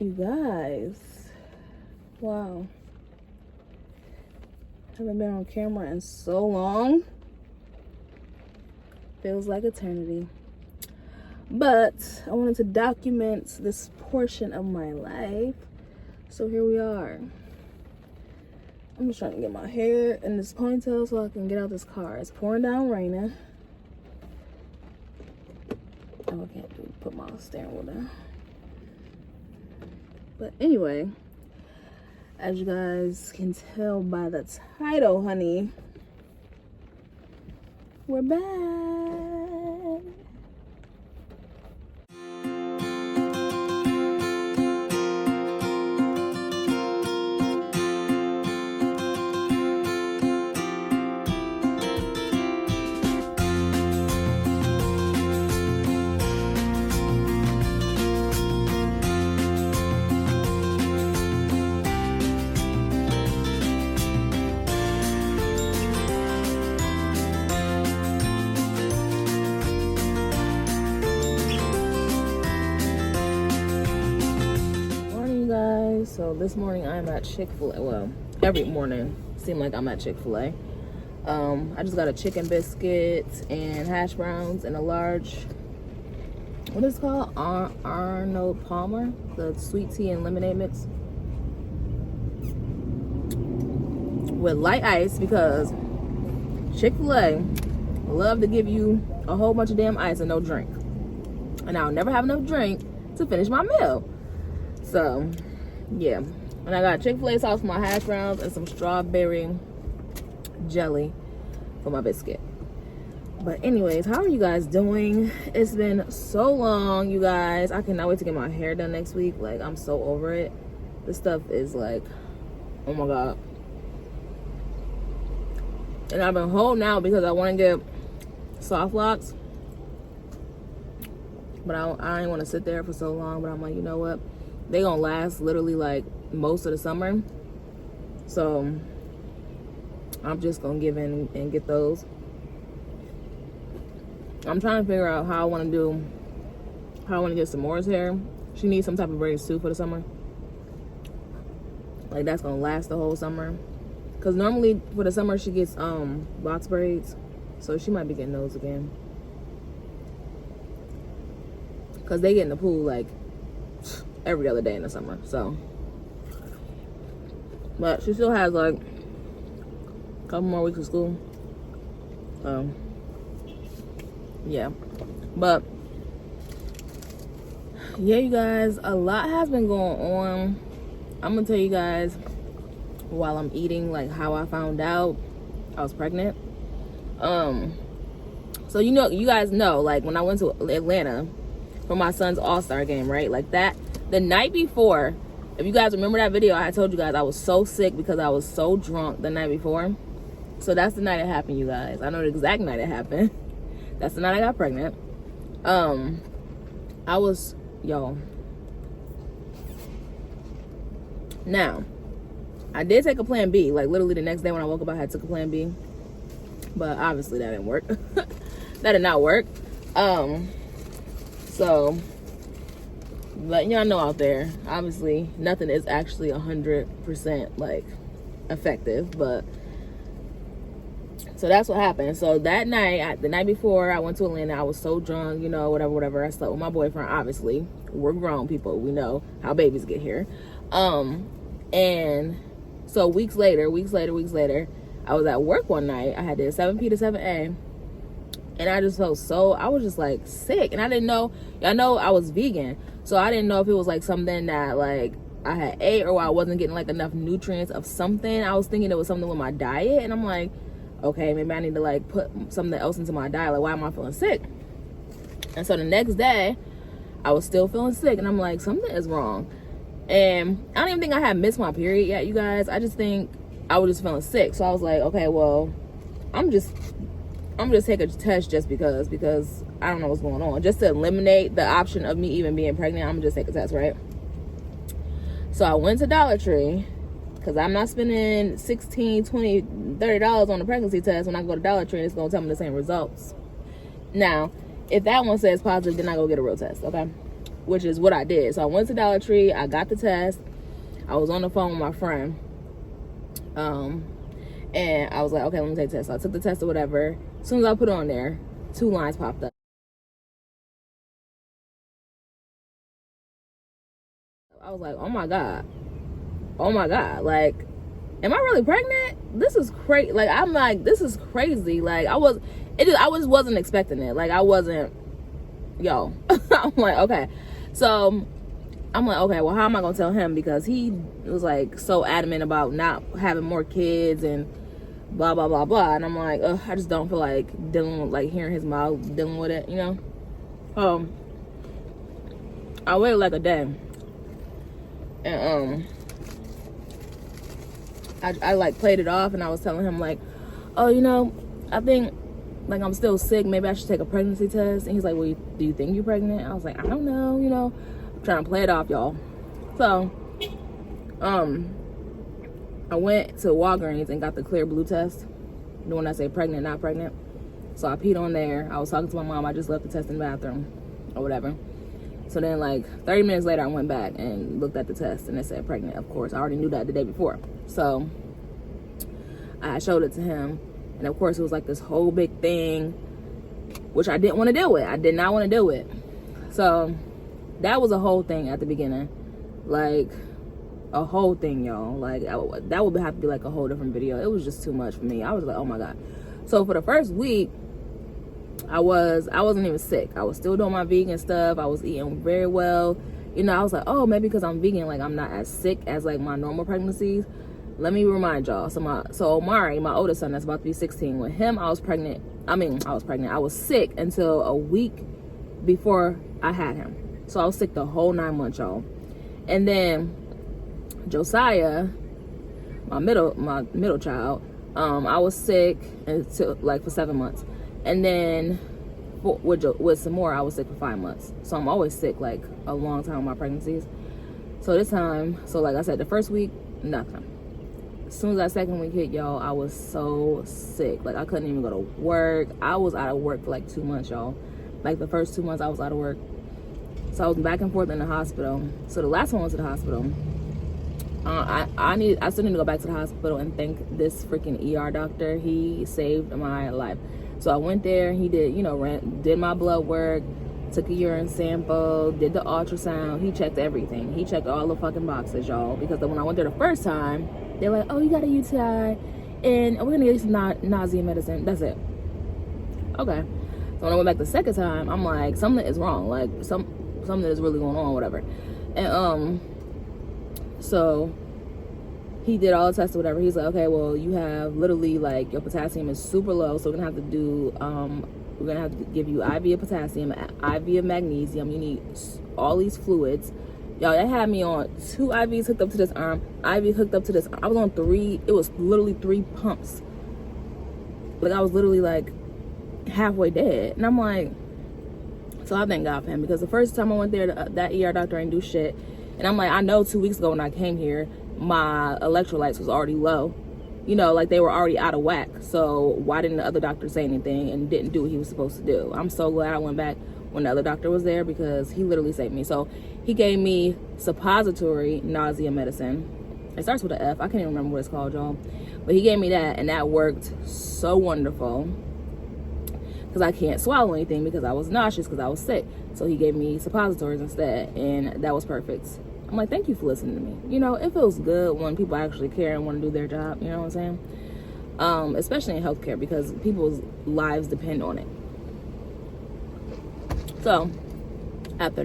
You guys, wow. Haven't been on camera in so long. Feels like eternity. But I wanted to document this portion of my life. So here we are. I'm just trying to get my hair in this ponytail so I can get out this car. It's pouring down raining. Oh, I can't put my steering wheel down. But anyway, as you guys can tell by the title, honey, we're back. So this morning I'm at Chick-fil-A. Well, every morning seems like I'm at Chick-fil-A. I just got a chicken biscuit and hash browns and a large, what is it called? Arnold Palmer, the sweet tea and lemonade mix with light ice, because Chick-fil-A love to give you a whole bunch of damn ice and no drink, and I'll never have enough drink to finish my meal. So yeah, and I got Chick-fil-A sauce for my hash browns and some strawberry jelly for my biscuit. But anyways, how are you guys doing? It's been so long, you guys. I cannot wait to get my hair done next week. Like, I'm so over it. This stuff is like, oh my god. And I've been holding out because I want to get soft locks, but I ain't want to sit there for so long. But I'm like, you know what, they gonna last literally like most of the summer, so I'm just gonna give in and get those. I'm trying to figure out how I want to get Samora's hair. She needs some type of braids too for the summer, like that's gonna last the whole summer, because normally for the summer she gets box braids, so she might be getting those again, because they get in the pool like every other day in the summer. So, but she still has like a couple more weeks of school. Yeah, but yeah, you guys, a lot has been going on. I'm gonna tell you guys while I'm eating, like how I found out I was pregnant. So you guys know, like when I went to Atlanta for my son's all-star game, right? Like that, the night before, if you guys remember that video, I told you guys I was so sick because I was so drunk the night before. So that's the night it happened, you guys. I know the exact night it happened. That's the night I got pregnant. I was, now, I did take a plan B. Like literally the next day when I woke up, I had took a plan B. But obviously that didn't work. That did not work. So, letting y'all know out there, obviously nothing is actually 100% like effective, but so that's what happened. So that night, the night before I went to Atlanta, I was so drunk, whatever. I slept with my boyfriend. Obviously, we're grown people, we know how babies get here. And so weeks later, I was at work one night. I had to 7P to 7A. And I just felt I was just like sick. And I didn't know, y'all know I was vegan. So I didn't know if it was like something that like I had ate or I wasn't getting like enough nutrients of something. I was thinking it was something with my diet. And I'm like, okay, maybe I need to like put something else into my diet. Like, why am I feeling sick? And so the next day, I was still feeling sick. And I'm like, something is wrong. And I don't even think I had missed my period yet, you guys. I just think I was just feeling sick. So I was like, okay, well, I'm just take a test just because I don't know what's going on. Just to eliminate the option of me even being pregnant, I'm gonna just take a test, right? So I went to Dollar Tree, because I'm not spending $16, $20, $30 on a pregnancy test when I go to Dollar Tree and it's gonna tell me the same results. Now, if that one says positive, then I go get a real test, okay? which is what I did. So I went to Dollar Tree. I got the test. I was on the phone with my friend. And I was like, okay, let me take the test. So I took the test or whatever. As soon as I put it on there, 2 lines popped up. I was like, oh my God. Like, am I really pregnant? This is crazy. Like, I'm like, this is crazy. Like, I just wasn't expecting it. Like, I wasn't, I'm like, okay. So I'm like, okay, well, how am I gonna tell him? Because he was like so adamant about not having more kids and blah blah blah blah. And I'm like, ugh, I just don't feel like dealing with, like, hearing his mouth dealing with it, I waited like a day, and I like played it off, and I was telling him like, oh, I think like I'm still sick. Maybe I should take a pregnancy test. And he's like, well, do you think you're pregnant? I was like, I don't know, trying to play it off, y'all. So I went to Walgreens and got the Clear Blue test, the one that say pregnant, not pregnant. So I peed on there. I was talking to my mom. I just left the test in the bathroom or whatever. So then like 30 minutes later I went back and looked at the test and it said pregnant. Of course, I already knew that the day before. So I showed it to him, and of course it was like this whole big thing, which I didn't want to deal with. I did not want to deal with. So that was a whole thing at the beginning, like a whole thing, y'all. Like that would have to be like a whole different video. It was just too much for me. I was like, oh my God. So for the first week, I wasn't even sick. I was still doing my vegan stuff. I was eating very well. I was like, oh, maybe because I'm vegan, like I'm not as sick as like my normal pregnancies. Let me remind y'all. So Omari, my oldest son, that's about to be 16, with him, I was pregnant. I was sick until a week before I had him. So I was sick the whole 9 months, y'all. And then Josiah, my middle child, I was sick until like for 7 months. And then with some more, I was sick for 5 months. So I'm always sick like a long time with my pregnancies. So this time, like I said, the first week, nothing. As soon as that second week hit, y'all, I was so sick. Like I couldn't even go to work. I was out of work for like 2 months, y'all. Like the first 2 months I was out of work. So I was back and forth in the hospital. So the last one went to the hospital. I still need to go back to the hospital and thank this freaking ER doctor. He saved my life. So I went there. He did, did my blood work, took a urine sample, did the ultrasound. He checked everything. He checked all the fucking boxes, y'all. Because when I went there the first time, they're like, oh, you got a UTI, and we're gonna get you some nausea medicine. That's it. Okay. So when I went back the second time, I'm like, something is wrong. Like something is really going on, whatever. And so he did all the tests or whatever. He's like, okay, well, you have literally like your potassium is super low, so we're gonna have to do we're gonna have to give you IV of potassium, IV of magnesium. You need all these fluids. Y'all, they had me on 2 IVs hooked up to this arm, IV hooked up to this arm. I was on 3. It was literally 3 pumps. Like I was literally like halfway dead. And I'm like, so I thank God for him, because the first time I went there, that ER doctor ain't do shit. And I'm like, I know 2 weeks ago when I came here, my electrolytes was already low. Like they were already out of whack. So why didn't the other doctor say anything and didn't do what he was supposed to do? I'm so glad I went back when the other doctor was there, because he literally saved me. So he gave me suppository nausea medicine. It starts with an F. I can't even remember what it's called, y'all. But he gave me that, and that worked so wonderful, because I can't swallow anything because I was nauseous because I was sick. So he gave me suppositories instead, and that was perfect. I'm like, thank you for listening to me. It feels good when people actually care and want to do their job. You know what I'm saying? Especially in healthcare, because people's lives depend on it. So after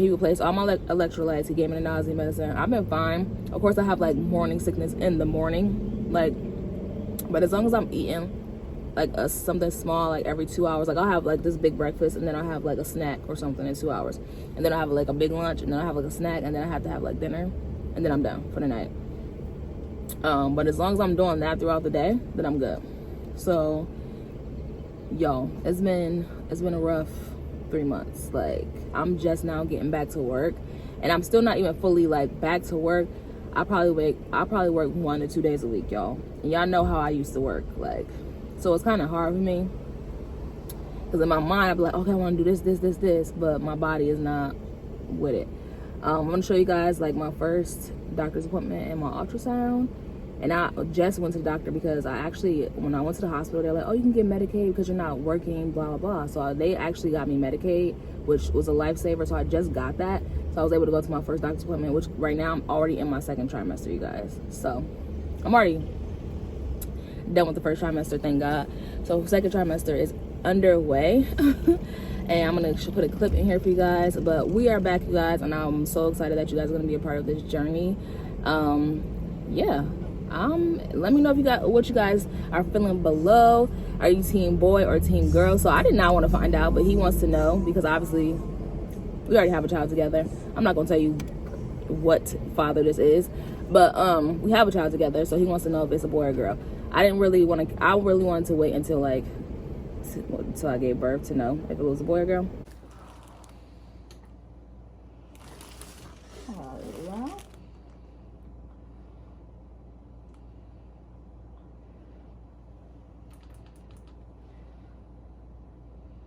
he replaced all my electrolytes, he gave me the nausea medicine. I've been fine. Of course, I have like morning sickness in the morning, but as long as I'm eating like something small, like every 2 hours, like I'll have like this big breakfast, and then I'll have like a snack or something in 2 hours, and then I'll have like a big lunch, and then I'll have like a snack, and then I have to have like dinner, and then I'm done for the night. But as long as I'm doing that throughout the day, then I'm good. So y'all, it's been a rough 3 months. Like I'm just now getting back to work, and I'm still not even fully like back to work. I probably work 1 to 2 days a week, y'all. And y'all know how I used to work, like, so it's kind of hard for me. Because in my mind, I'd be like, okay, I want to do this, but my body is not with it. I'm going to show you guys like my first doctor's appointment and my ultrasound. And I just went to the doctor because when I went to the hospital, they're like, oh, you can get Medicaid because you're not working, blah, blah, blah. So they actually got me Medicaid, which was a lifesaver. So I just got that. So I was able to go to my first doctor's appointment, which right now I'm already in my second trimester, you guys. So I'm already done with the first trimester, thank God. So second trimester is underway. And I'm going to put a clip in here for you guys. But we are back, you guys. And I'm so excited that you guys are going to be a part of this journey. Yeah. Let me know if what you guys are feeling below. Are you team boy or team girl? So I did not want to find out, but he wants to know because obviously we already have a child together. I'm not gonna tell you what father this is, but we have a child together, so he wants to know if it's a boy or girl. I really wanted to wait until I gave birth to know if it was a boy or girl.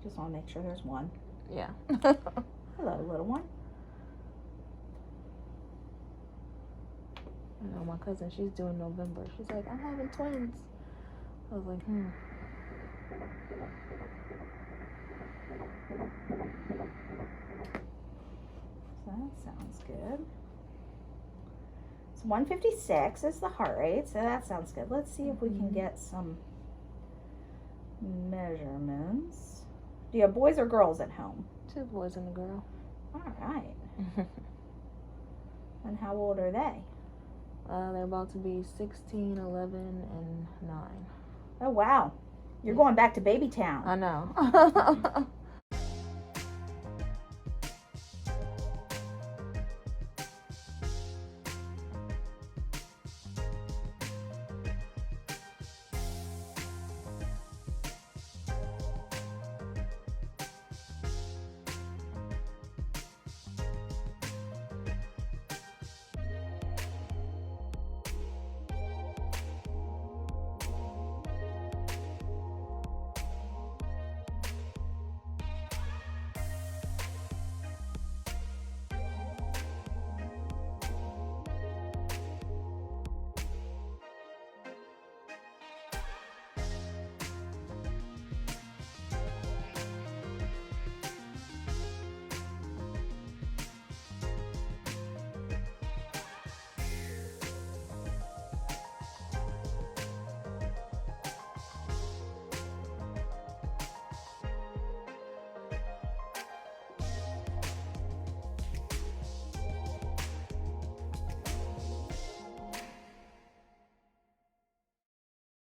Just want to make sure there's one. Yeah. Hello, little one. I know my cousin, she's due in November. She's like, I'm having twins. I was like, So that sounds good. It's 156 is the heart rate, so that sounds good. Let's see if we can get some measurements. Do you have boys or girls at home? 2 boys and a girl. All right. And how old are they? They're about to be 16, 11, and 9. Oh, wow. You're going back to baby town. I know.